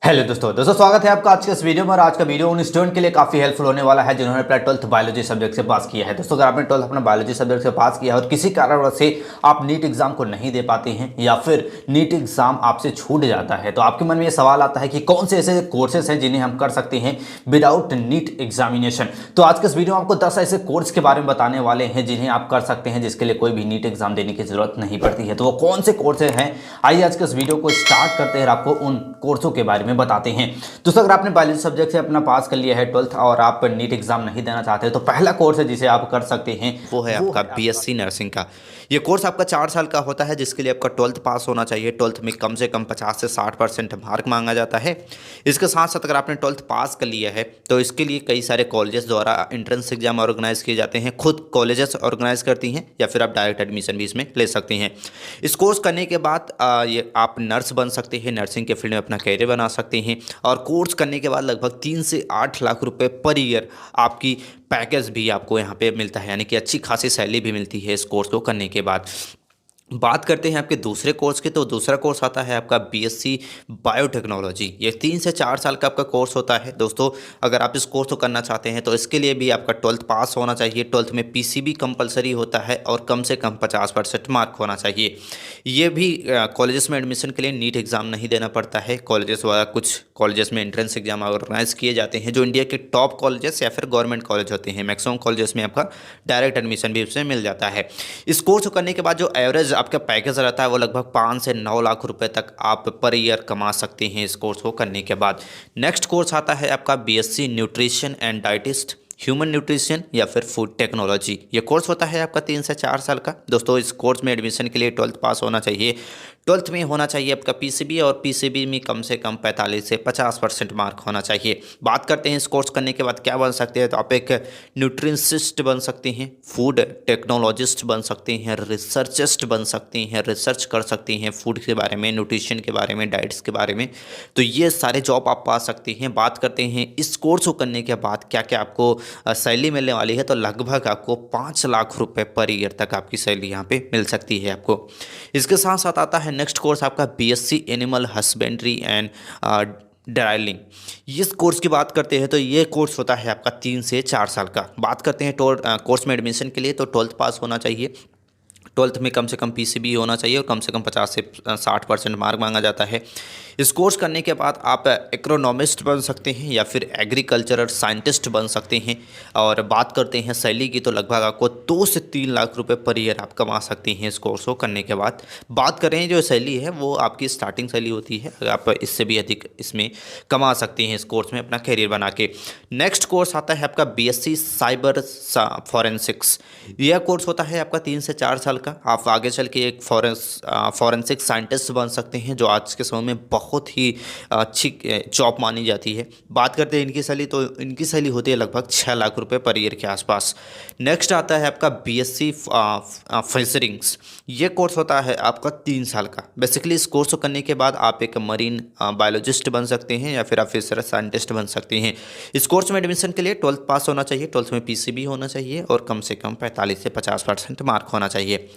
Hello दोस्तों स्वागत है आपका आज के इस वीडियो में। और आज का वीडियो उन स्टूडेंट के लिए काफी हेल्पफुल होने वाला है जिन्होंने अपना 12th बायोलॉजी सब्जेक्ट से पास किया है। दोस्तों अगर आपने 12th अपना बायोलॉजी सब्जेक्ट से पास किया है और किसी कारणवश से आप नीट एग्जाम को नहीं दे पाते हैं या फिर नीट एग्जाम आपसे छूट जाता है, तो आपके मन में ये सवाल आता है कि कौन से ऐसे कोर्सेज हैं जिन्हें हम कर सकते हैं विदाउट नीट एग्जामिनेशन। तो आज के इस वीडियो में आपको 10 ऐसे कोर्स के बारे में बताने वाले हैं जिन्हें आप कर सकते हैं जिसके लिए कोई भी नीट एग्जाम देने की जरूरत नहीं पड़ती है। तो वो कौन से कोर्सेज हैं, आइए आज के इस वीडियो को स्टार्ट करते हैं और आपको उन कोर्सों के बारे में बताते हैं। दोस्तों अगर आपने बायोलॉजी सब्जेक्ट से अपना पास कर लिया है 12th और आप नीट एग्जाम नहीं देना चाहते तो पहला कोर्स है जिसे आप कर सकते हैं वो है आपका बीएससी नर्सिंग का। ये कोर्स आपका 4 साल का होता है जिसके लिए आपका 12th पास होना चाहिए। 12th में कम से कम 50 से 60% मार्क मांगा जाता है। इसके साथ साथ अगर आपने 12th पास कर लिया है तो इसके लिए कई सारे कॉलेजेस द्वारा एंट्रेंस एग्जाम ऑर्गेनाइज किए जाते हैं। खुद कॉलेजेस ऑर्गेनाइज करती हैं या फिर आप डायरेक्ट एडमिशन भी इसमें ले सकते हैं। इस कोर्स करने के बाद ये आप नर्स बन सकते हैं, नर्सिंग के फील्ड में अपना कैरियर बना सकते हैं। और कोर्स करने के बाद लगभग 3 से 8 लाख रुपए पर ईयर आपकी पैकेज भी आपको यहाँ पे मिलता है, यानी कि अच्छी खासी सैलरी भी मिलती है इस कोर्स को करने के बाद। बात करते हैं आपके दूसरे कोर्स की, तो दूसरा कोर्स आता है आपका बीएससी बायोटेक्नोलॉजी। ये 3 से 4 साल का आपका कोर्स होता है। दोस्तों अगर आप इस कोर्स को करना चाहते हैं तो इसके लिए भी आपका 12th पास होना चाहिए। 12th में पीसीबी कंपलसरी होता है और कम से कम 50% मार्क होना चाहिए। ये भी कॉलेजेस में एडमिशन के लिए नीट एग्ज़ाम नहीं देना पड़ता है। कॉलेजेस वाला कुछ कॉलेजेस में एंट्रेंस एग्जाम ऑर्गेनाइज किए जाते हैं जो इंडिया के टॉप कॉलेजेस या फिर गवर्नमेंट कॉलेज होते हैं। मैक्सिमम कॉलेजेस में आपका डायरेक्ट एडमिशन भी उसमें मिल जाता है। इस कोर्स को करने के बाद जो एवरेज आपका पैकेज रहता है वो लगभग 5 से 9 लाख रुपए तक आप पर ईयर कमा सकते हैं इस कोर्स को करने के बाद। नेक्स्ट कोर्स आता है आपका BSc nutrition and dietist, human nutrition या फिर फूड टेक्नोलॉजी। ये कोर्स होता है आपका 3 से 4 साल का। दोस्तों इस कोर्स में एडमिशन के लिए 12th पास होना चाहिए। 12th में होना चाहिए आपका पीसीबी और पीसीबी में कम से कम 45 से 50% मार्क होना चाहिए। बात करते हैं इस कोर्स करने के बाद क्या बन सकते हैं, तो आप एक न्यूट्रिशनिस्ट बन सकते हैं, फूड टेक्नोलॉजिस्ट बन सकते हैं, रिसर्चिस्ट बन सकते हैं, रिसर्च कर सकते हैं फूड के बारे में, न्यूट्रिशन के बारे में, डाइट्स के बारे में। तो ये सारे जॉब आप पा सकते हैं। बात करते हैं इस कोर्स को करने के बाद क्या क्या आपको सैलरी मिलने वाली है, तो लगभग आपको 5 लाख रुपए पर ईयर तक आपकी सैलरी यहाँ पे मिल सकती है आपको। इसके साथ साथ आता है नेक्स्ट कोर्स आपका बीएससी एनिमल हस्बेंड्री एंड ड्राइलिंग। इस कोर्स की बात करते हैं तो ये कोर्स होता है आपका 3 से 4 साल का। बात करते हैं कोर्स में एडमिशन के लिए, तो 12th पास होना चाहिए। 12th में कम से कम पीसीबी होना चाहिए और कम से कम 50 से 60% मार्क मांगा जाता है। इस कोर्स करने के बाद आप एग्रोनॉमिस्ट बन सकते हैं या फिर एग्रीकल्चरल साइंटिस्ट बन सकते हैं। और बात करते हैं सैलरी की, तो लगभग आपको 2 से 3 लाख रुपए पर ईयर आप कमा सकते हैं इस कोर्स को करने के बाद। बात करें जो सैलरी है वो आपकी स्टार्टिंग सैलरी होती है, आप इससे भी अधिक इसमें कमा सकते हैं इस कोर्स में अपना करियर बना के। नेक्स्ट कोर्स आता है आपका बीएससी साइबर फॉरेंसिक्स। यह कोर्स होता है आपका 3 से 4 साल का। आप आगे चल के एक फॉरेंसिक साइंटिस्ट बन सकते हैं जो आज के समय में बहुत ही अच्छी जॉब मानी जाती है। बात करते हैं इनकी सैलरी, तो इनकी सैलरी होती है लगभग 6 लाख रुपए पर ईयर के आसपास। नेक्स्ट आता है आपका बीएससी फिशरिंग्स। ये कोर्स होता है आपका 3 साल का। बेसिकली इस कोर्स को करने के बाद आप एक मरीन बायोलॉजिस्ट बन सकते हैं या फिर आप फिशर साइंटिस्ट बन सकते हैं। इस कोर्स में एडमिशन के लिए 12th पास होना चाहिए। 12th में पीसीबी होना चाहिए और कम से कम 45 से 50% मार्क होना चाहिए।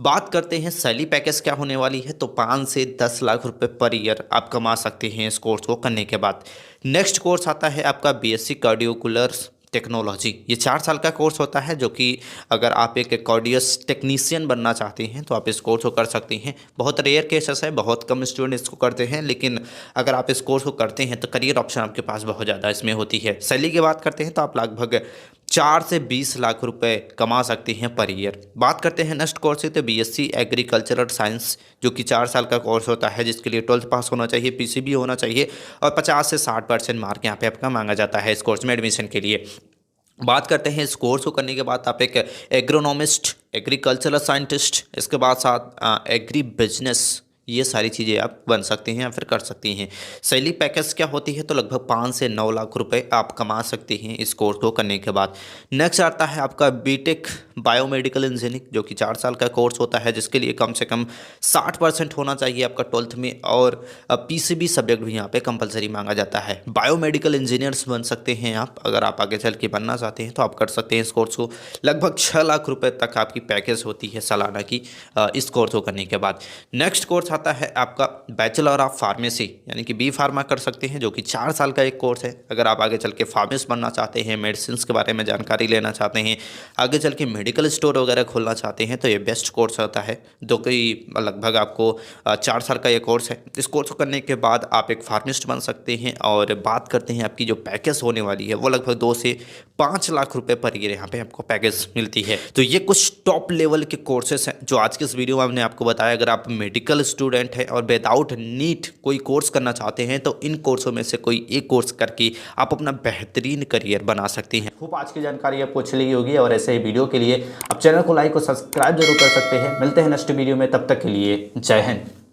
बात करते हैं सैलरी पैकेज क्या होने वाली है, तो 5 से 10 लाख रुपए पर ईयर आप कमा सकते हैं इस कोर्स को करने के बाद। नेक्स्ट कोर्स आता है आपका बीएससी कार्डियोकुलर टेक्नोलॉजी। ये 4 साल का कोर्स होता है जो कि अगर आप एक कार्डियस टेक्नीशियन बनना चाहते हैं तो आप इस कोर्स को कर सकते हैं। बहुत रेयर केसेस है, बहुत कम स्टूडेंट इसको करते हैं, लेकिन अगर आप इस कोर्स को करते हैं तो करियर ऑप्शन आपके पास बहुत ज़्यादा इसमें होती है। सैलरी की बात करते हैं तो आप लगभग 4 से 20 लाख रुपए कमा सकते हैं पर ईयर। बात करते हैं नेक्स्ट कोर्स से, तो बीएससी एग्रीकल्चरल साइंस जो कि 4 साल का कोर्स होता है जिसके लिए 12th पास होना चाहिए, पीसीबी होना चाहिए और 50 से 60% मार्क यहाँ पे आपका मांगा जाता है इस कोर्स में एडमिशन के लिए। बात करते हैं इस कोर्स को करने के बाद आप एक एग्रोनॉमिस्ट, एग्रीकल्चरल साइंटिस्ट, इसके बाद साथ एग्री बिजनेस, ये सारी चीज़ें आप बन सकते हैं या फिर कर सकती हैं। सैलरी पैकेज क्या होती है, तो लगभग 5 से 9 लाख रुपए आप कमा सकते हैं इस कोर्स को करने के बाद। नेक्स्ट आता है आपका बीटेक बायोमेडिकल इंजीनियरिंग जो कि 4 साल का कोर्स होता है जिसके लिए कम से कम 60% होना चाहिए आपका 12th में और पीसीबी सब्जेक्ट भी यहाँ पे कंपलसरी मांगा जाता है। बायोमेडिकल इंजीनियर्स बन सकते हैं आप, अगर आप आगे चल के बनना चाहते हैं तो आप कर सकते हैं इस कोर्स को। लगभग 6 लाख रुपये तक आपकी पैकेज होती है सालाना की इस कोर्स को करने के बाद। नेक्स्ट कोर्स आता है आपका बैचलर ऑफ फार्मेसी, यानी कि बी फार्मा कर सकते हैं, जो कि 4 साल का एक कोर्स है। अगर आप आगे चल के फार्मिस्ट बनना चाहते हैं, मेडिसिन के बारे में जानकारी लेना चाहते हैं, आगे चल के मेडिकल स्टोर वगैरह खोलना चाहते हैं, तो ये बेस्ट कोर्स होता है। जो कि लगभग आपको 4 साल का ये कोर्स है। इस कोर्स को करने के बाद आप एक फार्मिस्ट बन सकते हैं। और बात करते हैं आपकी जो पैकेज होने वाली है, वो लगभग 2 से 5 लाख रुपए पर ईयर यहाँ पे आपको पैकेज मिलती है। तो ये कुछ टॉप लेवल के कोर्सेस हैं जो आज के इस वीडियो में हमने आपको बताया। अगर आप मेडिकल स्टूडेंट हैं और विदाउट नीट कोई कोर्स करना चाहते हैं, तो इन कोर्सों में से कोई एक कोर्स करके आप अपना बेहतरीन करियर बना सकते हैं। खूब आज की जानकारी आपको अच्छी लगी होगी और ऐसे ही वीडियो के लिए आप चैनल को लाइक और सब्सक्राइब जरूर कर सकते हैं। मिलते हैं नेक्स्ट वीडियो में, तब तक के लिए जय हिंद।